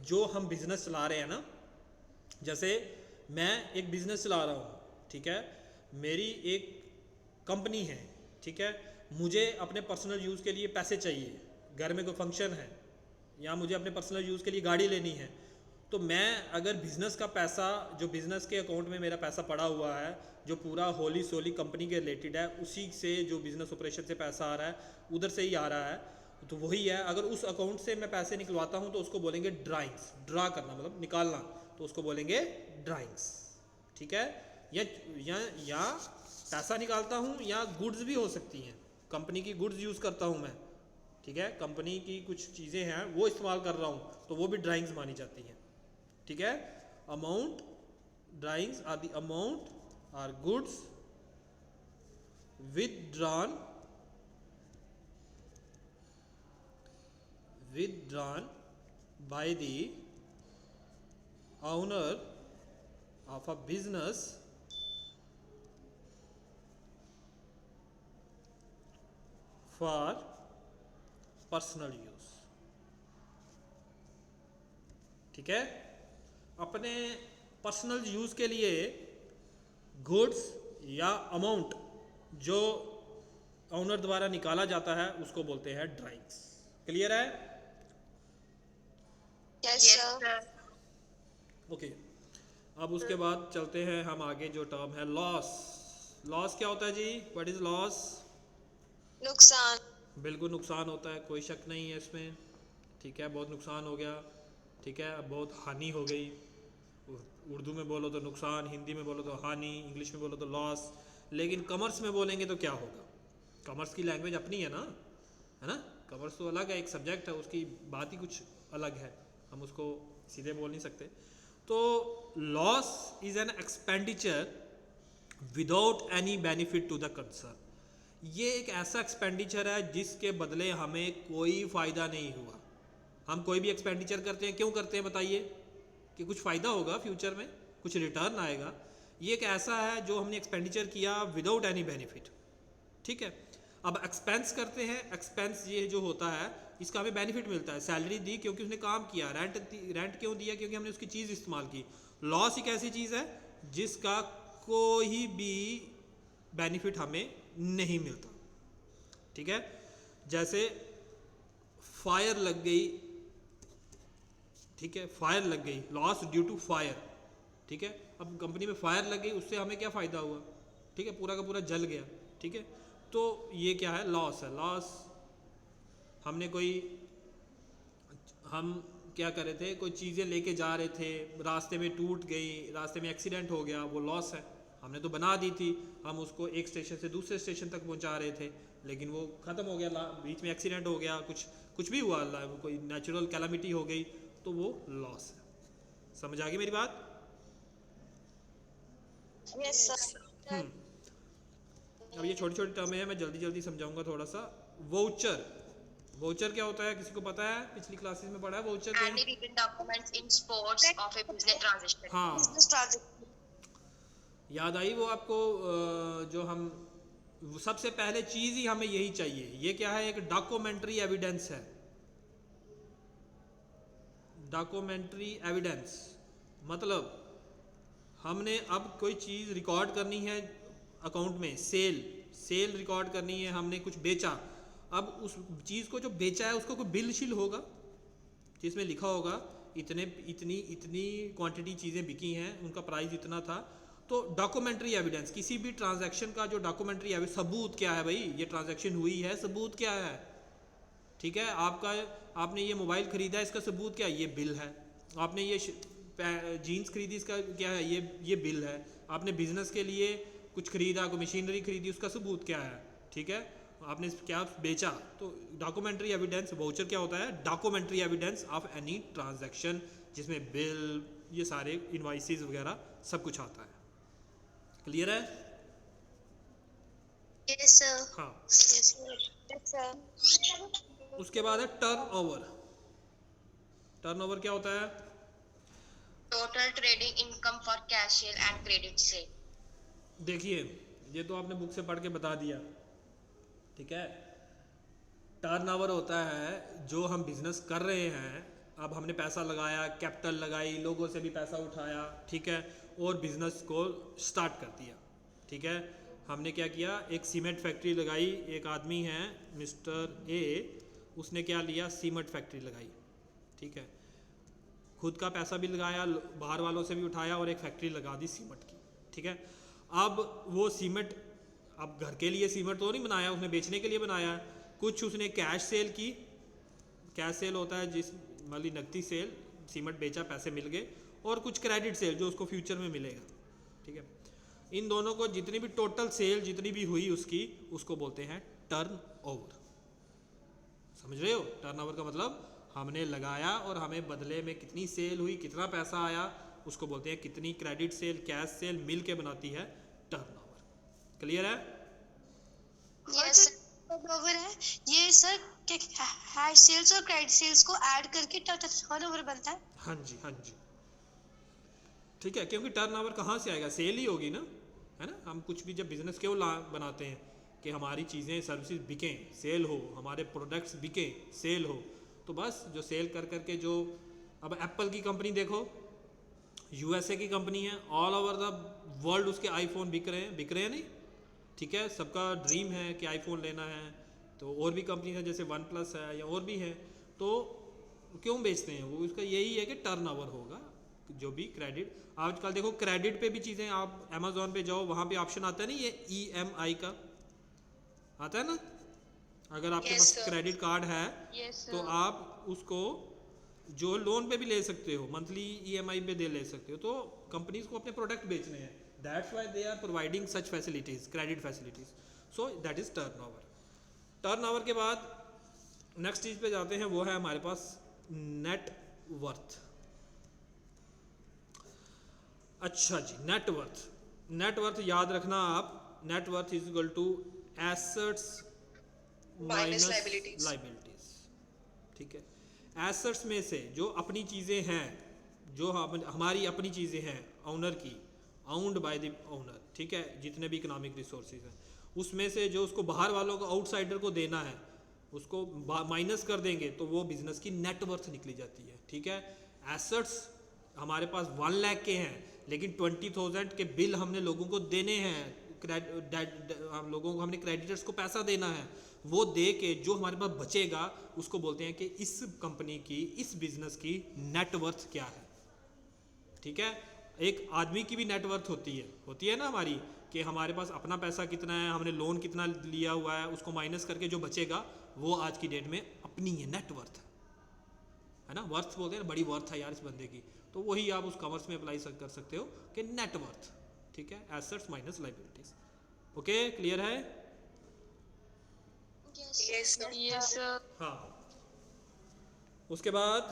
जो हम बिज़नेस चला रहे हैं ना, जैसे मैं एक बिज़नेस चला रहा हूँ, ठीक है, मेरी एक कंपनी है, ठीक है, मुझे अपने पर्सनल यूज़ के लिए पैसे चाहिए, घर में कोई फंक्शन है या मुझे अपने पर्सनल यूज़ के लिए गाड़ी लेनी है, तो मैं अगर बिज़नेस का पैसा, जो बिज़नेस के अकाउंट में मेरा पैसा पड़ा हुआ है, जो पूरा होली सोली कंपनी के रिलेटेड है, उसी से जो बिज़नेस ऑपरेशन से पैसा आ रहा है उधर से ही आ रहा है, तो वही है। अगर उस अकाउंट से मैं पैसे निकलवाता हूँ तो उसको बोलेंगे ड्राइंग्स। ड्रा करना मतलब निकालना, तो उसको बोलेंगे ड्राइंग्स, ठीक है। या पैसा निकालता हूँ, या गुड्स भी हो सकती हैं, कंपनी की गुड्स यूज़ करता हूँ मैं, ठीक है, कंपनी की कुछ चीज़ें हैं वो इस्तेमाल कर रहा हूँ, तो वो भी ड्राइंग्स मानी जाती हैं, ठीक है। Amount, drawings are the amount or goods withdrawn by the owner of a business for personal use, ठीक है। अपने पर्सनल यूज़ के लिए गुड्स या अमाउंट जो ओनर द्वारा निकाला जाता है उसको बोलते हैं ड्राइंग्स। क्लियर है? Yes, sir. ओके, अब उसके बाद चलते हैं हम आगे, जो टर्म है लॉस। लॉस क्या होता है जी? What is loss? नुकसान। बिल्कुल नुकसान होता है, कोई शक नहीं है इसमें, ठीक है। बहुत नुकसान हो गया, ठीक है, अब बहुत हानि हो गई। उर्दू में बोलो तो नुकसान, हिंदी में बोलो तो हानि, इंग्लिश में बोलो तो लॉस। लेकिन कॉमर्स में बोलेंगे तो क्या होगा? कॉमर्स की लैंग्वेज अपनी है ना, कॉमर्स तो अलग है, एक सब्जेक्ट है, उसकी बात ही कुछ अलग है, हम उसको सीधे बोल नहीं सकते। तो loss is an expenditure without any benefit to the concern. ये एक ऐसा एक्सपेंडिचर है जिसके बदले हमें कोई फ़ायदा नहीं हुआ। हम कोई भी एक्सपेंडिचर करते हैं, क्यों करते हैं बताइए? कि कुछ फ़ायदा होगा फ्यूचर में, कुछ रिटर्न आएगा। ये एक ऐसा है जो हमने एक्सपेंडिचर किया विदाउट एनी बेनिफिट, ठीक है। अब एक्सपेंस करते हैं, एक्सपेंस ये जो होता है इसका हमें बेनिफिट मिलता है, सैलरी दी क्योंकि उसने काम किया, रेंट क्यों दिया? क्योंकि हमने उसकी चीज़ इस्तेमाल की। लॉस एक ऐसी चीज़ है जिसका कोई भी बेनिफिट हमें नहीं मिलता, ठीक है। जैसे फायर लग गई, ठीक है, फायर लग गई, लॉस ड्यू टू फायर, ठीक है। अब कंपनी में फायर लग गई, उससे हमें क्या फ़ायदा हुआ, ठीक है, पूरा का पूरा जल गया, ठीक है। तो ये क्या है, लॉस है। लॉस हमने हम क्या कर रहे थे, कोई चीज़ें लेके जा रहे थे, रास्ते में टूट गई, रास्ते में एक्सीडेंट हो गया, वो लॉस है। हमने तो बना दी थी, हम उसको एक स्टेशन से दूसरे स्टेशन तक पहुंचा रहे थे, लेकिन वो ख़त्म हो गया, बीच में एक्सीडेंट हो गया, कुछ भी हुआ, कोई नेचुरल कैलामिटी हो गई, तो वो लॉस है। समझ आ गई मेरी बात? Yes, sir. अब ये छोटी छोटी टर्म है, मैं जल्दी जल्दी समझाऊंगा थोड़ा सा। वाउचर, वाउचर क्या होता है, किसी को पता है? पिछली क्लासेस में पढ़ा है वाउचर क्या Any है? written documents in sports of a business transaction. हाँ, Business transaction. याद आई वो आपको? जो हम सबसे पहले चीज़ ही हमें यही चाहिए। ये क्या है, एक डॉक्यूमेंट्री एविडेंस है। डॉक्यूमेंट्री एविडेंस मतलब हमने अब कोई चीज़ रिकॉर्ड करनी है अकाउंट में, सेल रिकॉर्ड करनी है, हमने कुछ बेचा। अब उस चीज़ को जो बेचा है उसको कोई बिल शील होगा जिसमें लिखा होगा इतनी क्वांटिटी चीज़ें बिकी हैं, उनका प्राइस इतना था। तो डॉक्यूमेंट्री एविडेंस, किसी भी ट्रांजैक्शन का जो डॉक्यूमेंट्री एविडेंस, सबूत क्या है भाई, ये ट्रांजैक्शन हुई है, सबूत क्या है, ठीक है। आपने ये मोबाइल खरीदा, इसका सबूत क्या है, ये बिल है। आपने ये जीन्स खरीदी, इसका क्या है, ये बिल है। आपने बिजनेस के लिए कुछ खरीदा, कोई मशीनरी खरीदी, उसका सबूत क्या है, ठीक है। आपने क्या बेचा, तो डॉक्यूमेंट्री एविडेंस। वाउचर क्या होता है, documentary evidence of any transaction, जिसमें बिल, ये सारे इनवॉइसेस वगैरह सब कुछ आता है। क्लियर है? Yes, sir. हाँ। Yes, sir. Yes, sir. उसके बाद है टर्नओवर। टर्नओवर क्या होता है? Total trading income for cash sale and credit sale. देखिए, ये तो आपने बुक से पढ़ के बता दिया, ठीक है। टर्नओवर होता है जो हम बिजनेस कर रहे हैं, अब हमने पैसा लगाया, कैपिटल लगाई, लोगों से भी पैसा उठाया, ठीक है, और बिजनेस को स्टार्ट कर दिया, ठीक है। हमने क्या किया, एक सीमेंट फैक्ट्री लगाई, एक आदमी है मिस्टर ए, उसने क्या लिया, सीमेंट फैक्ट्री लगाई, ठीक है। खुद का पैसा भी लगाया, बाहर वालों से भी उठाया, और एक फैक्ट्री लगा दी सीमेंट की, ठीक है। अब वो सीमेंट, अब घर के लिए सीमेंट तो नहीं बनाया उसने, बेचने के लिए बनाया। कुछ उसने कैश सेल की, कैश सेल होता है जिस मतलब नकदी सेल, सीमेंट बेचा, पैसे मिल गए, और कुछ क्रेडिट सेल जो उसको फ्यूचर में मिलेगा, ठीक है। इन दोनों को जितनी भी टोटल सेल जितनी भी हुई उसकी, उसको बोलते हैं टर्नओवर। समझ रहे हो? टर्नओवर का मतलब हमने लगाया और हमें बदले में कितनी सेल हुई, कितना पैसा आया, उसको बोलते हैं कितनी क्रेडिट सेल, कैश सेल मिल के बनाती है टर्नओवर। क्लियर है? Yes, sir. Turnover है ये सर, कैश सेल्स और क्रेडिट सेल्स को ऐड करके टर्नओवर बनता है। हाँ जी, हाँ जी, ठीक है। क्योंकि टर्नओवर कहाँ से आएगा, सेल ही होगी ना, है ना। हम कुछ भी जब बिजनेस क्यों बनाते हैं कि हमारी चीज़ें सर्विसेज बिकें, सेल हो, हमारे प्रोडक्ट्स बिकें, सेल हो। तो बस जो सेल कर करके जो, अब एप्पल की कंपनी देखो, यूएसए की कंपनी है, ऑल ओवर द वर्ल्ड उसके आईफोन बिक रहे हैं नहीं, ठीक है। सबका ड्रीम है कि आईफोन लेना है। तो और भी कंपनी है जैसे वन प्लस है या और भी है, तो क्यों बेचते हैं वो, उसका यही है कि टर्नओवर होगा। जो भी क्रेडिट, आजकल देखो क्रेडिट पे भी चीज़ें, आप अमेजोन पे जाओ, वहाँ पे ऑप्शन आता है ना, ये EMI का आता है ना। अगर आपके Yes, पास sir. क्रेडिट कार्ड है Yes, तो sir. आप उसको जो लोन पे भी ले सकते हो, मंथली EMI पे ले सकते हो। तो कंपनीज को अपने प्रोडक्ट बेचने हैं, that's why they are providing such facilities, credit facilities. So that is turnover. Turnover के बाद नेक्स्ट चीज पे जाते हैं, वो है हमारे पास नेटवर्थ। अच्छा जी, नेटवर्थ। नेटवर्थ याद रखना आप, net worth is equal to assets minus liabilities. Liabilities, ठीक है। एसेट्स में से जो अपनी चीज़ें हैं, जो हमारी अपनी चीज़ें हैं, ऑनर की, आउंड बाय द ओनर, ठीक है, जितने भी इकोनॉमिक रिसोर्सेज हैं, उसमें से जो उसको बाहर वालों को, आउटसाइडर को देना है, उसको माइनस कर देंगे तो वो बिजनेस की नेटवर्थ निकली जाती है, ठीक है। एसेट्स हमारे पास 1 लाख के हैं लेकिन 20,000 के बिल हमने लोगों को देने हैं, हम लोगों को हमने क्रेडिटर्स को पैसा देना है, वो दे के जो हमारे पास बचेगा उसको बोलते हैं कि इस कंपनी की, इस बिजनेस की नेटवर्थ क्या है। ठीक है, एक आदमी की भी नेटवर्थ होती है ना हमारी, कि हमारे पास अपना पैसा कितना है, हमने लोन कितना लिया हुआ है, उसको माइनस करके जो बचेगा वो आज की डेट में अपनी है, नेटवर्थ है ना। वर्थ बोलते हैं ना, बड़ी वर्थ है यार इस बंदे की, तो वही आप उस कॉमर्स में अप्लाई कर सकते हो कि नेटवर्थ। ठीक है, assets minus liabilities. Okay, clear है? Yes, sir. Yes, sir. हाँ, उसके बाद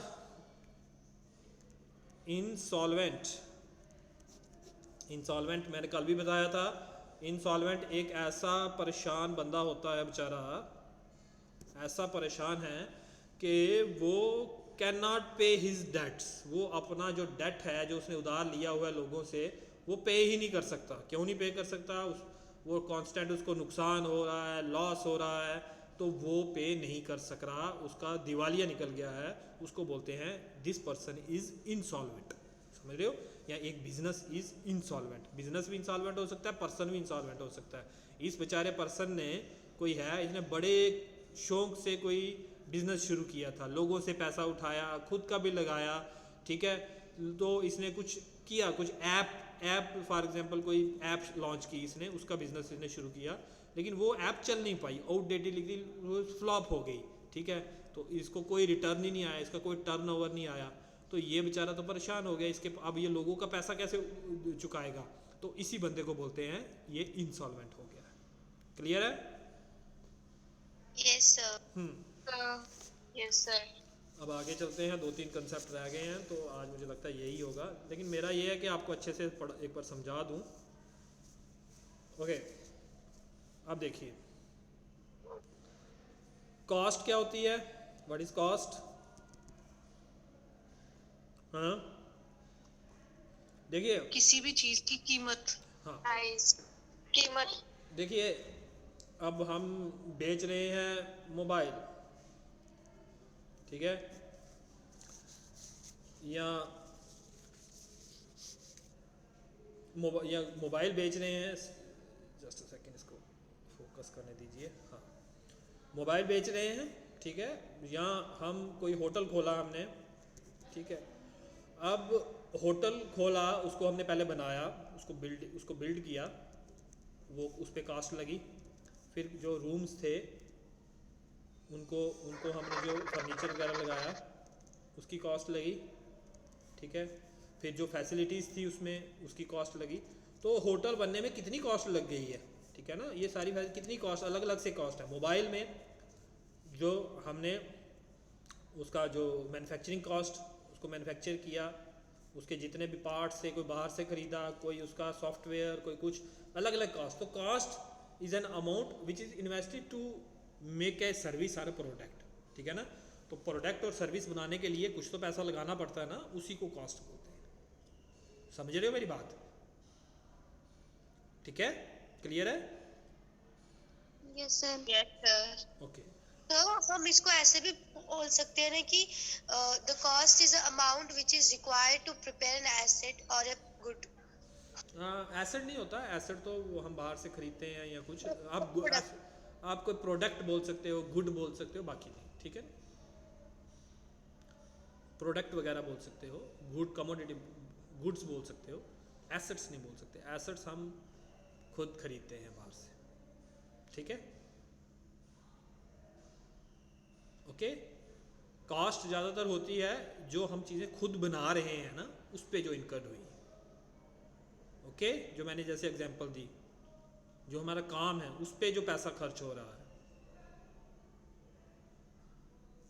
इंसॉल्वेंट मैंने कल भी बताया था। इंसॉल्वेंट एक ऐसा परेशान बंदा होता है बेचारा, ऐसा परेशान है कि वो कैन नॉट पे हिज डेट्स, वो अपना जो डेट है जो उसने उधार लिया हुआ है लोगों से, वो पे ही नहीं कर सकता। क्यों नहीं पे कर सकता? वो कांस्टेंट उसको नुकसान हो रहा है, लॉस हो रहा है, तो वो पे नहीं कर सक रहा, उसका दिवालिया निकल गया है, उसको बोलते हैं दिस पर्सन इज इंसॉल्वेंट। समझ रहे हो? या एक बिजनेस इज इंसॉल्वेंट, बिजनेस भी इंसॉल्वेंट हो सकता है, पर्सन भी इंसॉल्वेंट हो सकता है। इस बेचारे पर्सन ने, कोई है, इसने बड़े शौक से कोई बिजनेस शुरू किया था, लोगों से पैसा उठाया, खुद का भी लगाया, ठीक है, तो इसने कुछ किया, कुछ ऐप फॉर एग्जांपल कोई ऐप लॉन्च की इसने, उसका बिजनेस इसने शुरू किया, लेकिन वो ऐप चल नहीं पाई, आउटडेटेड, वो फ्लॉप हो गई। ठीक है, तो इसको कोई रिटर्न ही नहीं आया, इसका कोई टर्नओवर नहीं आया, तो ये बेचारा तो परेशान हो गया, इसके अब ये लोगों का पैसा कैसे चुकाएगा? तो इसी बंदे को बोलते हैं ये इंसॉल्वेंट हो गया। क्लियर है? Yes sir. Yes, sir. अब आगे चलते हैं, 2-3 कंसेप्ट रह गए हैं, तो आज मुझे लगता है यही होगा, लेकिन मेरा ये है कि आपको अच्छे से एक बार समझा दूं। ओके, अब देखिए कॉस्ट क्या होती है, व्हाट इज कॉस्ट? हाँ, देखिए, किसी भी चीज की कीमत। हाँ कीमत। देखिए, अब हम बेच रहे हैं मोबाइल, ठीक है, या मोबाइल बेच रहे हैं, जस्ट अ सेकेंड, इसको फोकस करने दीजिए। हाँ, मोबाइल बेच रहे हैं, ठीक है, या हम कोई होटल खोला हमने, ठीक है, अब होटल खोला, उसको हमने पहले बनाया, उसको बिल्ड किया, वो उस पर कास्ट लगी, फिर जो रूम्स थे उनको हमने जो फर्नीचर वगैरह लगाया उसकी कॉस्ट लगी, ठीक है, फिर जो फैसिलिटीज़ थी उसमें उसकी कॉस्ट लगी, तो होटल बनने में कितनी कॉस्ट लग गई है, ठीक है ना, ये सारी कितनी कॉस्ट, अलग अलग से कॉस्ट है। मोबाइल में जो हमने उसका जो मैन्युफैक्चरिंग कॉस्ट, उसको मैन्युफैक्चर किया, उसके जितने भी पार्ट्स थे, कोई बाहर से ख़रीदा, कोई उसका सॉफ्टवेयर, कोई कुछ, अलग अलग कॉस्ट। तो cost is an amount which is invested to make a service or product, ठीक है ना। तो प्रोडक्ट और सर्विस बनाने के लिए कुछ तो पैसा लगाना पड़ता है ना, उसी को कॉस्ट बोलते हैं। समझ रहे हो मेरी बात? ठीक है, क्लियर है? Yes sir. Yes, sir. Okay, तो हम इसको ऐसे भी बोल सकते हैं ना कि the cost is amount which is required to prepare an asset or a good. Asset नहीं होता, एसेट तो वो हम बाहर से खरीदते हैं या कुछ, आप कोई प्रोडक्ट बोल सकते हो, गुड बोल सकते हो, बाकी नहीं, ठीक है, प्रोडक्ट वगैरह बोल सकते हो, गुड कमोडिटी गुड्स बोल सकते हो, एसेट्स नहीं बोल सकते। एसेट्स हम खुद खरीदते हैं बाहर से, ठीक है, ओके। कॉस्ट ज़्यादातर होती है जो हम चीज़ें खुद बना रहे हैं ना, उस पे जो इनकर्ड हुई, ओके, जो मैंने जैसे एग्जांपल दी, जो हमारा काम है उस पे जो पैसा खर्च हो रहा है।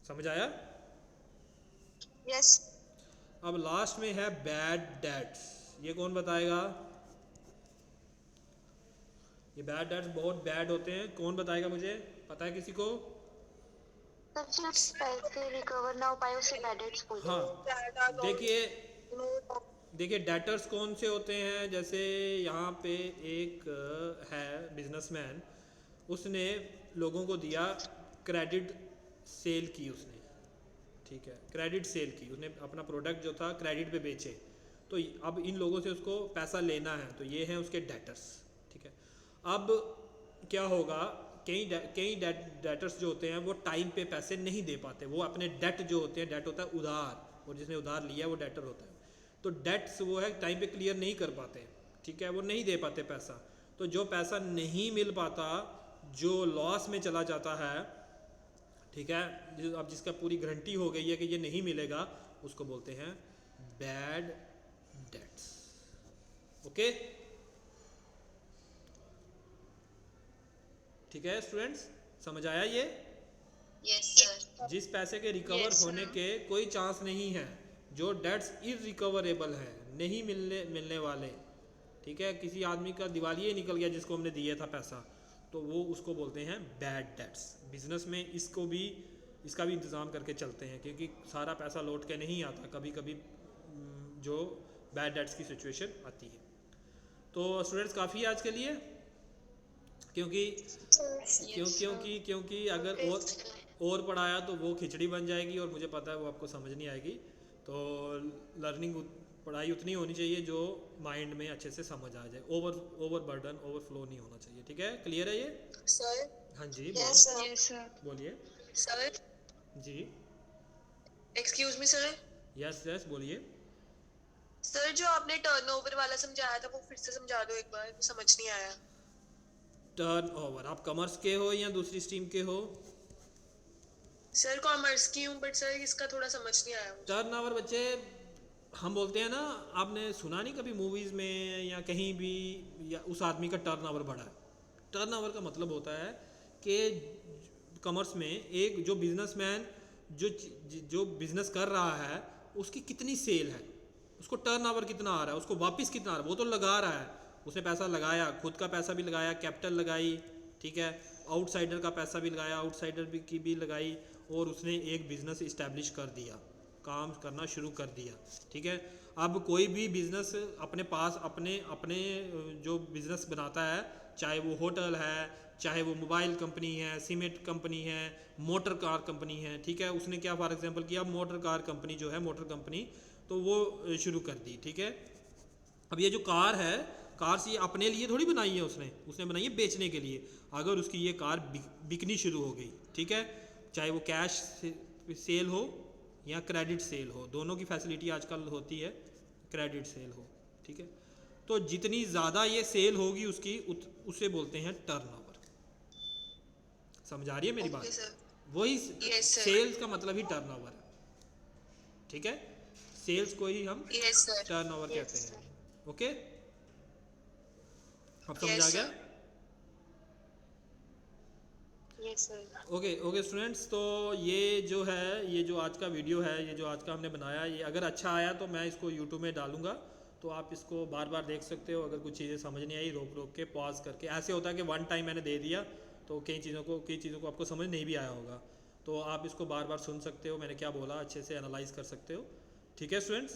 समझ आया? Yes. अब लास्ट में है बैड डेट्स। ये कौन बताएगा? ये बैड डेट्स बहुत बैड होते हैं, कौन बताएगा मुझे? पता है किसी को? पैसे रिकवर ना हो पाए उसे बैड डेट्स बोलते हैं। हाँ, देखिए डेटर्स कौन से होते हैं, जैसे यहाँ पे एक है बिजनेसमैन, उसने लोगों को दिया क्रेडिट, सेल की उसने, ठीक है, क्रेडिट सेल की, उसने अपना प्रोडक्ट जो था क्रेडिट पे बेचे, तो अब इन लोगों से उसको पैसा लेना है, तो ये हैं उसके डेटर्स, ठीक है। अब क्या होगा, कई डेटर्स जो होते हैं वो टाइम पे पैसे नहीं दे पाते, वो अपने डेट जो होते हैं, डेट होता है उधार, और जिसने उधार लिया वो डेटर होता है, तो डेट्स वो है टाइम पे क्लियर नहीं कर पाते, ठीक है, वो नहीं दे पाते पैसा। तो जो पैसा नहीं मिल पाता, जो लॉस में चला जाता है, ठीक है, अब जिसका पूरी गारंटी हो गई है कि ये नहीं मिलेगा, उसको बोलते हैं बैड डेट्स। ओके, ठीक है स्टूडेंट्स, समझ आया ये? Yes, sir. जिस पैसे के रिकवर होने के कोई चांस नहीं है, जो डेट्स इरिकवरेबल है, नहीं मिलने वाले, ठीक है, किसी आदमी का दिवाली ही निकल गया जिसको हमने दिया था पैसा, तो वो उसको बोलते हैं बैड डेट्स। बिजनेस में इसका भी इंतज़ाम करके चलते हैं, क्योंकि सारा पैसा लौट के नहीं आता, कभी कभी जो बैड डेट्स की सिचुएशन आती है। तो स्टूडेंट्स काफ़ी है आज के लिए, क्योंकि अगर और पढ़ाया तो वो खिचड़ी बन जाएगी, और मुझे पता है वो आपको समझ नहीं आएगी। तो लर्निंग पढ़ाई उतनी होनी चाहिए जो माइंड में अच्छे से समझ आ जाए, ओवर बर्डन, ओवरफ्लो नहीं होना चाहिए, ठीक है? क्लियर है ये? सर। हाँ जी, Yes, sir. Yes, sir. बोलिए। सर, जी, एक्सक्यूज मी सर। यस बोलिए। सर, जो आपने टर्नओवर वाला समझाया था वो फिर से समझा दो एक बार, समझ नहीं आया। टर्नओवर, आप कॉमर्स के हो या दूसरी स्ट्रीम के हो? सर कॉमर्स की हूँ, बट सर इसका थोड़ा समझ नहीं आया मुझे। टर्नओवर बच्चे हम बोलते हैं ना, आपने सुना नहीं कभी मूवीज़ में या कहीं भी, या उस आदमी का टर्नओवर बढ़ा है। टर्नओवर का मतलब होता है कि कॉमर्स में एक जो बिजनेसमैन जो बिजनेस कर रहा है उसकी कितनी सेल है, उसको टर्नओवर कितना आ रहा है, उसको वापस कितना आ रहा है, वो तो लगा रहा है, उसने पैसा लगाया, खुद का पैसा भी लगाया, कैपिटल लगाई, ठीक है, आउटसाइडर का पैसा भी लगाया, आउटसाइडर की भी लगाई, और उसने एक बिज़नेस इस्टेब्लिश कर दिया, काम करना शुरू कर दिया, ठीक है। अब कोई भी बिज़नेस अपने पास अपने जो बिज़नेस बनाता है, चाहे वो होटल है, चाहे वो मोबाइल कंपनी है, सीमेंट कंपनी है, मोटर कार कंपनी है, ठीक है, उसने क्या फॉर एग्जांपल किया, मोटर कार कंपनी जो है, मोटर कंपनी, तो वो शुरू कर दी, ठीक है। अब ये जो कार है, कार से अपने लिए थोड़ी बनाई है उसने बनाई है बेचने के लिए। अगर उसकी ये कार बिकनी शुरू हो गई, ठीक है, चाहे वो कैश सेल हो या क्रेडिट सेल हो, दोनों की फैसिलिटी आजकल होती है, क्रेडिट सेल हो, ठीक है, तो जितनी ज़्यादा ये सेल होगी उसकी उसे बोलते हैं टर्नओवर। समझ आ रही है मेरी बात? सर। वही Yes, sir. सेल्स का मतलब ही टर्नओवर है, ठीक है, सेल्स को ही हम यस सर। टर्नओवर कहते हैं। ओके, अब समझ Yes, आ गया? sir. Yes, sir. Okay students, तो ये जो है, ये जो आज का वीडियो है, ये जो आज का हमने बनाया, ये अगर अच्छा आया तो मैं इसको यूट्यूब में डालूंगा, तो आप इसको बार बार देख सकते हो। अगर कुछ चीज़ें समझ नहीं आई, रोक के पॉज करके, ऐसे होता है कि वन टाइम मैंने दे दिया तो कई चीज़ों को आपको समझ नहीं भी आया होगा, तो आप इसको बार बार सुन सकते हो, मैंने क्या बोला अच्छे से एनालाइज कर सकते हो, ठीक है students?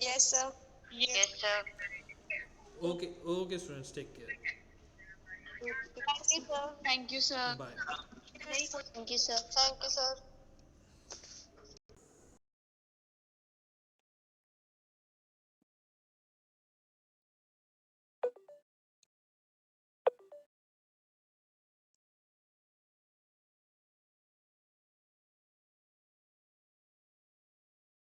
Yes sir. Yes, sir. Okay students, take care, Thank you, sir. Bye. Thank you, sir. Thank you, sir.